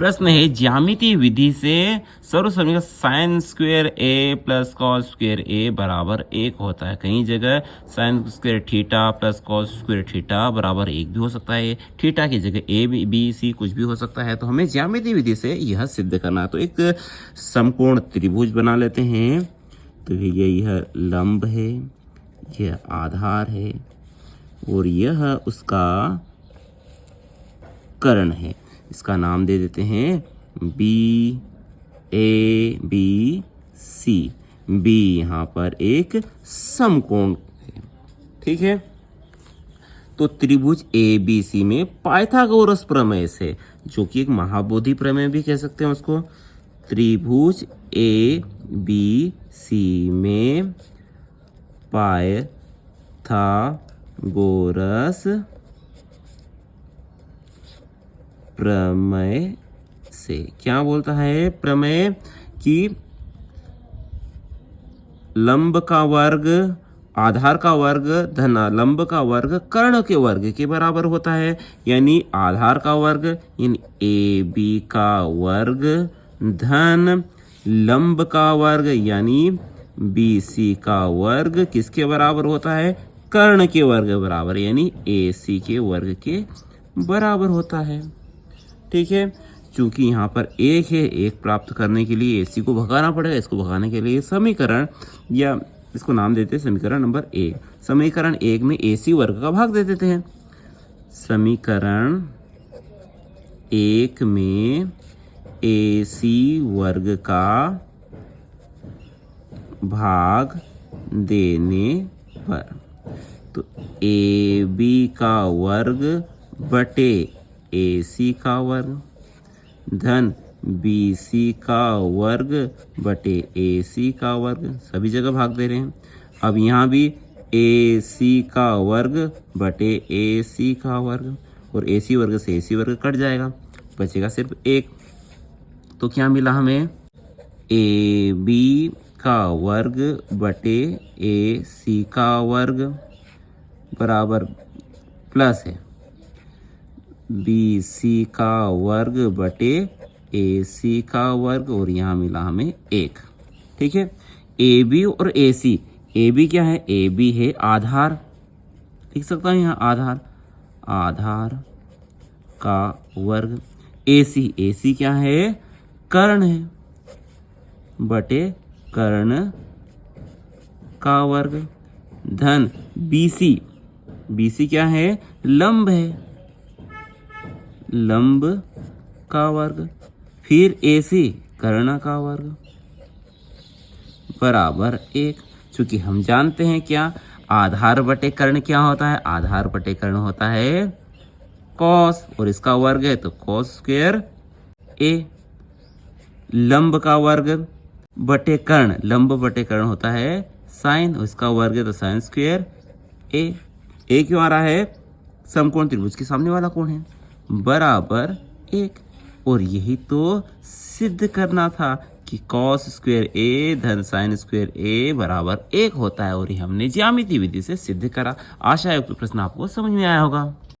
प्रश्न है ज्यामितीय विधि से सर्वसम्मति साइन स्क्वायर ए प्लस कॉस स्क्वायर ए बराबर 1 होता है। कई जगह sine square theta plus cos square theta बराबर 1 भी हो सकता है। थीटा की जगह ए बी सी कुछ भी हो सकता है। तो हमें ज्यामितीय विधि से यह सिद्ध करना है। तो एक समकोण त्रिभुज बना लेते हैं। तो यह लंब है, यह आधार है और यह उसका कर्ण है। इसका नाम दे देते हैं B A B C. B यहाँ पर एक समकोण है, ठीक है। तो त्रिभुज ए बी सी में पाइथागोरस प्रमेय से, जो कि एक महाबोधि प्रमेय भी कह सकते हैं उसको, त्रिभुज ए बी सी में पाइथागोरस प्रमेय से क्या बोलता है प्रमेय कि लंब का वर्ग आधार का वर्ग धन लंब का वर्ग कर्ण के वर्ग के बराबर होता है। यानी आधार का वर्ग यानी ए बी का वर्ग धन लंब का वर्ग यानी बी सी का वर्ग किसके बराबर होता है? कर्ण के वर्ग बराबर यानी ए सी के वर्ग के बराबर होता है, ठीक है। चूंकि यहाँ पर एक है, एक प्राप्त करने के लिए AC को भगाना पड़ेगा। इसको भगाने के लिए समीकरण या इसको नाम देते हैं समीकरण नंबर 1। समीकरण 1 में AC वर्ग का भाग दे देते हैं। समीकरण 1 में AC वर्ग का भाग देने पर तो AB का वर्ग बटे AC का वर्ग धन BC का वर्ग बटे AC का वर्ग, सभी जगह भाग दे रहे हैं। अब यहाँ भी AC का वर्ग बटे AC का वर्ग और AC वर्ग से AC वर्ग कट जाएगा, बचेगा सिर्फ 1। तो क्या मिला हमें? AB का वर्ग बटे AC का वर्ग बराबर प्लस है BC का वर्ग बटे AC का वर्ग और यहाँ मिला हमें 1, ठीक है। AB और AC, AB क्या है? AB है आधार, लिख सकता हूँ यहाँ आधार का वर्ग। AC क्या है? कर्ण है बटे कर्ण का वर्ग धन BC क्या है? लंब है, लंब का वर्ग फिर AC कर्ण का वर्ग बराबर 1। चूंकि हम जानते हैं क्या आधार बटे कर्ण क्या होता है? आधार बटे कर्ण होता है कॉस और इसका वर्ग है तो कॉस स्क्वायर A। लंब का वर्ग बटे कर्ण, लंब बटे कर्ण होता है साइन और इसका वर्ग है तो साइन स्क्वायर A क्यों आ रहा है? समकोण त्रिभुज के सामने वाला कोण है बराबर 1। और यही तो सिद्ध करना था कि कॉस स्क्वायर A धन साइन स्क्वायर A बराबर 1 होता है और ये हमने ज्यामितीय विधि से सिद्ध करा। आशा है कि प्रश्न आपको समझ में आया होगा।